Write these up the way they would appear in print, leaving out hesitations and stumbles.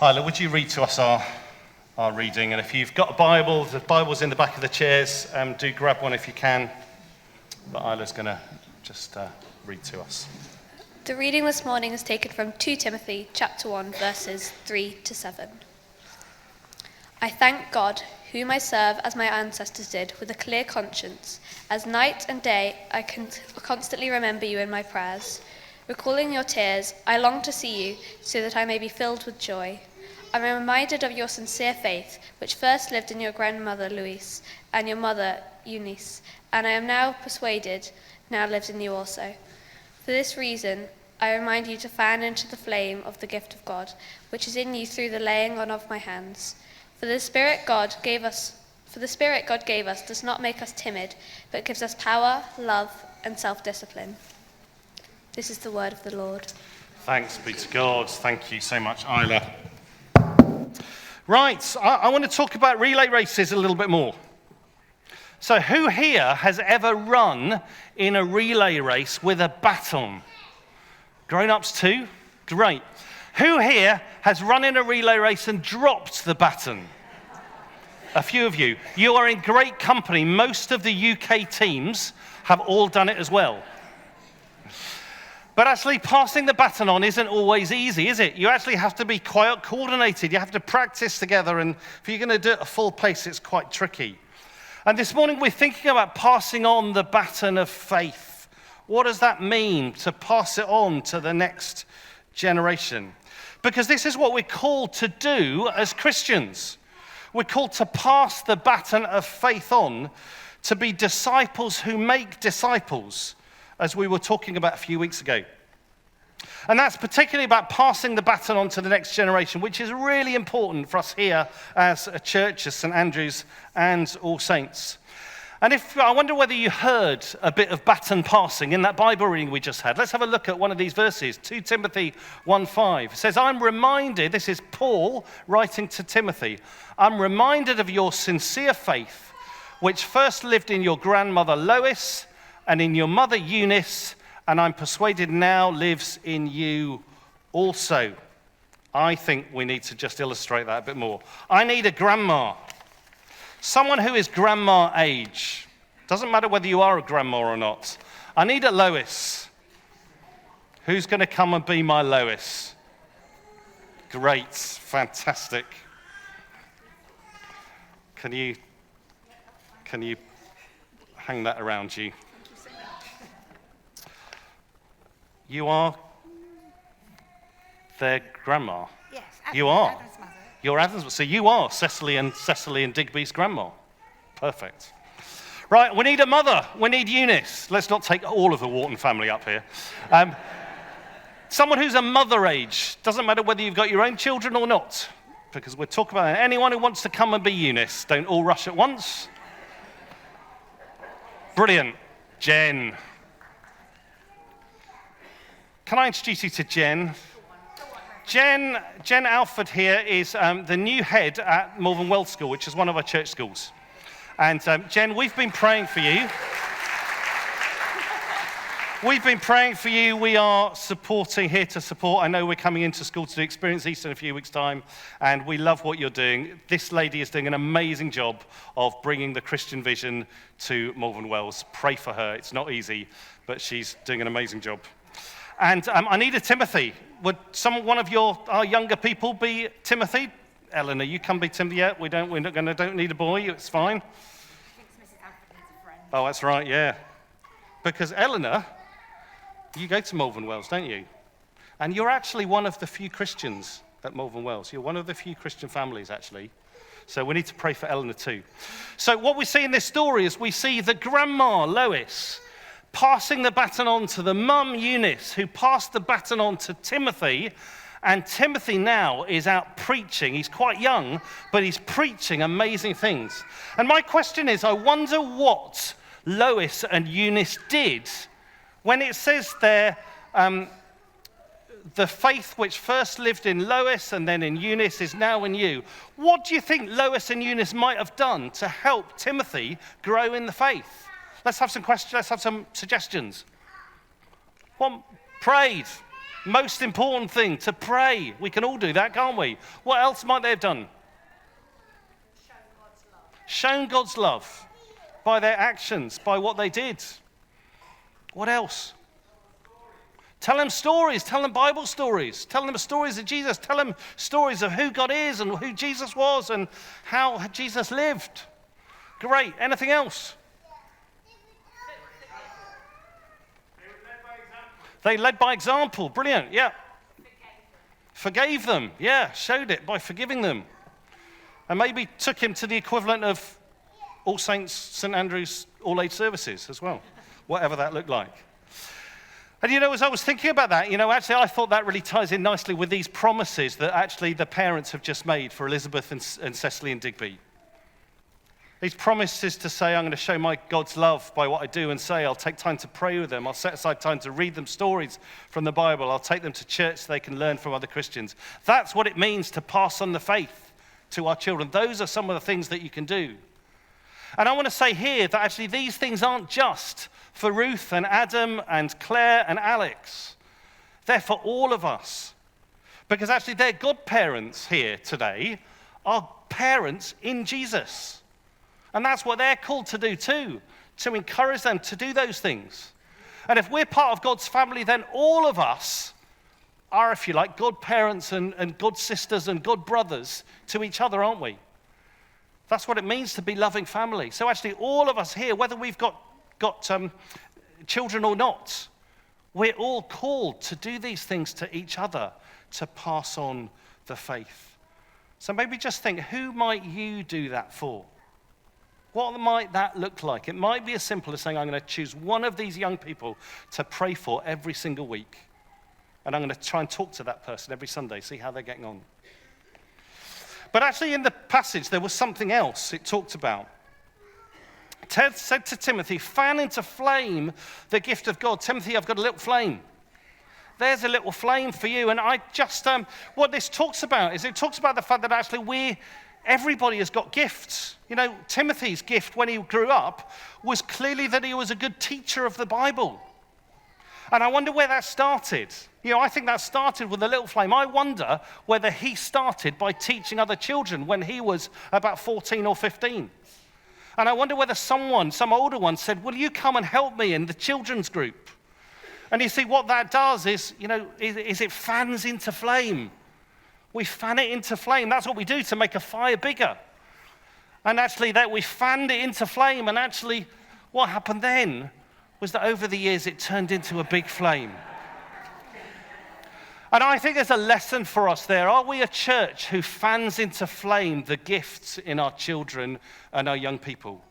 Isla, would you read to us our reading? And if you've got a Bible, the Bible's in the back of the chairs. Do grab one if you can. But Isla's going to just read to us. The reading this morning is taken from 2 Timothy chapter 1, verses 3 to 7. I thank God, whom I serve as my ancestors did, with a clear conscience, as night and day I can constantly remember you in my prayers. Recalling your tears, I long to see you, so that I may be filled with joy. I am reminded of your sincere faith, which first lived in your grandmother Louise and your mother Eunice, and I am now persuaded now lives in you also. For this reason, I remind you to fan into the flame of the gift of God, which is in you through the laying on of my hands. For the Spirit God gave us does not make us timid, but gives us power, love, and self-discipline. This is the word of the Lord. Thanks be to God. Thank you so much, Isla. Right, I want to talk about relay races a little bit more. So who here has ever run in a relay race with a baton? Grown-ups too? Great. Who here has run in a relay race and dropped the baton? A few of you. You are in great company. Most of the UK teams have all done it as well. But actually, passing the baton on isn't always easy, is it? You actually have to be quite coordinated. You have to practice together, and if you're going to do it at a full pace, it's quite tricky. And this morning, we're thinking about passing on the baton of faith. What does that mean, to pass it on to the next generation? Because this is what we're called to do as Christians. We're called to pass the baton of faith on, to be disciples who make disciples, as we were talking about a few weeks ago. And that's particularly about passing the baton on to the next generation, which is really important for us here as a church, as St Andrews and All Saints. And I wonder whether you heard a bit of baton passing in that Bible reading we just had. Let's have a look at one of these verses, 2 Timothy 1:5. It says, I'm reminded, this is Paul writing to Timothy, I'm reminded of your sincere faith, which first lived in your grandmother Lois and in your mother Eunice, and I'm persuaded now lives in you also. I think we need to just illustrate that a bit more. I need a grandma. Someone who is grandma age. Doesn't matter whether you are a grandma or not. I need a Lois. Who's going to come and be my Lois? Great, fantastic. Can you hang that around you? You are their grandma. Yes, you are. Adam's mother. You're Adam's. So you are Cecily and Digby's grandma. Perfect. Right, we need a mother. We need Eunice. Let's not take all of the Wharton family up here. Someone who's a mother age. Doesn't matter whether you've got your own children or not, because we're talking about anyone who wants to come and be Eunice. Don't all rush at once. Brilliant. Jen. Can I introduce you to Jen? Jen Alford here is the new head at Malvern Wells School, which is one of our church schools. And Jen, we've been praying for you. We've been praying for you. We are here to support. I know we're coming into school to do Experience Easter in a few weeks' time, and we love what you're doing. This lady is doing an amazing job of bringing the Christian vision to Malvern Wells. Pray for her. It's not easy, but she's doing an amazing job. And I need a Timothy. Would one of our younger people be Timothy? Eleanor, you can be Timothy. Yeah, we don't need a boy. It's fine. I think Mrs. Alfred needs a friend. Oh, that's right. Yeah, because Eleanor, you go to Malvern Wells, don't you? And you're actually one of the few Christians at Malvern Wells. You're one of the few Christian families, actually. So we need to pray for Eleanor too. So what we see in this story is we see the grandma Lois passing the baton on to the mum Eunice, who passed the baton on to Timothy, and Timothy now is out preaching. He's quite young, but he's preaching amazing things. And my question is, I wonder what Lois and Eunice did when it says there, the faith which first lived in Lois and then in Eunice is now in you. What do you think Lois and Eunice might have done to help Timothy grow in the faith? Let's have some questions. Let's have some suggestions. One, prayed. Most important thing, to pray. We can all do that, can't we? What else might they have done? Shown God's love by their actions, by what they did. What else? Tell them stories. Tell them Bible stories. Tell them stories of Jesus. Tell them stories of who God is and who Jesus was and how Jesus lived. Great. Anything else? They led by example. Brilliant. Yeah. Forgave them. Yeah. Showed it by forgiving them. And maybe took him to the equivalent of All Saints, St. Andrew's, all-age services as well. Whatever that looked like. And as I was thinking about that, actually I thought that really ties in nicely with these promises that actually the parents have just made for Elizabeth and Cecily and Digby. These promises to say, I'm going to show my God's love by what I do and say. I'll take time to pray with them. I'll set aside time to read them stories from the Bible. I'll take them to church so they can learn from other Christians. That's what it means to pass on the faith to our children. Those are some of the things that you can do. And I want to say here that actually these things aren't just for Ruth and Adam and Claire and Alex. They're for all of us. Because actually their godparents here today are parents in Jesus. And that's what they're called to do too, to encourage them to do those things. And if we're part of God's family, then all of us are, if you like, godparents and God sisters and God brothers to each other, aren't we? That's what it means to be loving family. So actually all of us here, whether we've got children or not, we're all called to do these things to each other, to pass on the faith. So maybe just think, who might you do that for? What might that look like? It might be as simple as saying, I'm going to choose one of these young people to pray for every single week. And I'm going to try and talk to that person every Sunday, see how they're getting on. But actually in the passage, there was something else it talked about. Ted said to Timothy, fan into flame the gift of God. Timothy, I've got a little flame. There's a little flame for you. And I just, what this talks about is it talks about the fact that actually everybody has got gifts. Timothy's gift when he grew up was clearly that he was a good teacher of the Bible. And I wonder where that started. I think that started with a little flame. I wonder whether he started by teaching other children when he was about 14 or 15. And I wonder whether some older one said, will you come and help me in the children's group? And you see, what that does is it fans into flame. We fan it into flame. That's what we do to make a fire bigger. And actually, that we fanned it into flame. And actually, what happened then was that over the years, it turned into a big flame. And I think there's a lesson for us there. Are we a church who fans into flame the gifts in our children and our young people?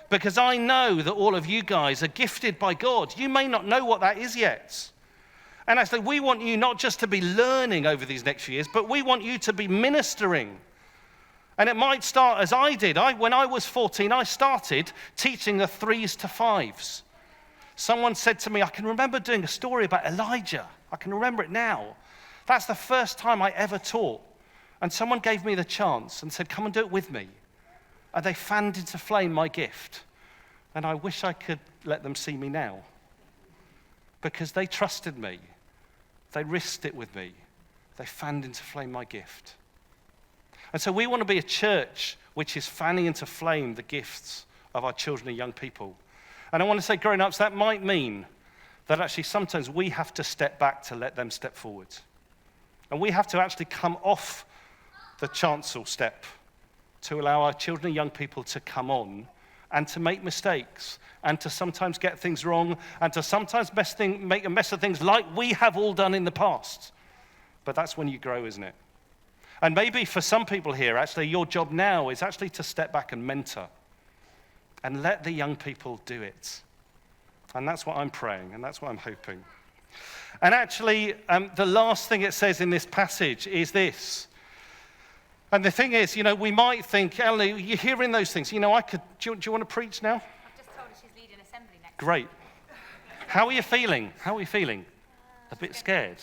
Because I know that all of you guys are gifted by God. You may not know what that is yet. And actually, we want you not just to be learning over these next few years, but we want you to be ministering. And it might start as I did. When I was 14, I started teaching the 3s to 5s. Someone said to me, I can remember doing a story about Elijah. I can remember it now. That's the first time I ever taught. And someone gave me the chance and said, come and do it with me. And they fanned into flame my gift. And I wish I could let them see me now. Because they trusted me. They risked it with me. They fanned into flame my gift. And so we want to be a church which is fanning into flame the gifts of our children and young people. And I want to say, grown-ups, that might mean that actually sometimes we have to step back to let them step forward. And we have to actually come off the chancel step to allow our children and young people to come on and to make mistakes and to sometimes get things wrong and to sometimes make a mess of things like we have all done in the past. But that's when you grow, isn't it? And maybe for some people here, actually, your job now is actually to step back and mentor and let the young people do it. And that's what I'm praying, and that's what I'm hoping. And actually, the last thing it says in this passage is this. And the thing is, we might think, Ellie, you're hearing those things. Do you want to preach now? I've just told her she's leading assembly next. Great. How are you feeling? A bit scared?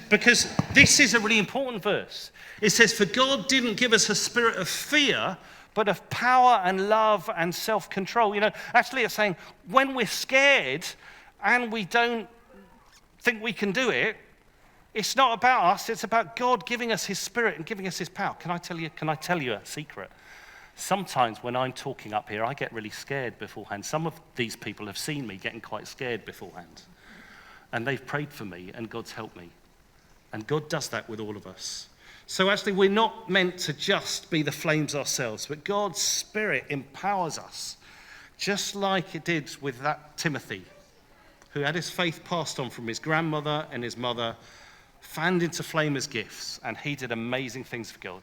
Because this is a really important verse. It says, for God didn't give us a spirit of fear, but of power and love and self-control. Actually it's saying when we're scared and we don't think we can do it. It's not about us, it's about God giving us his Spirit and giving us his power. Can I tell you a secret? Sometimes when I'm talking up here, I get really scared beforehand. Some of these people have seen me getting quite scared beforehand. And they've prayed for me, and God's helped me. And God does that with all of us. So actually, we're not meant to just be the flames ourselves, but God's Spirit empowers us, just like it did with that Timothy, who had his faith passed on from his grandmother and his mother, fanned into flame as gifts, and he did amazing things for God.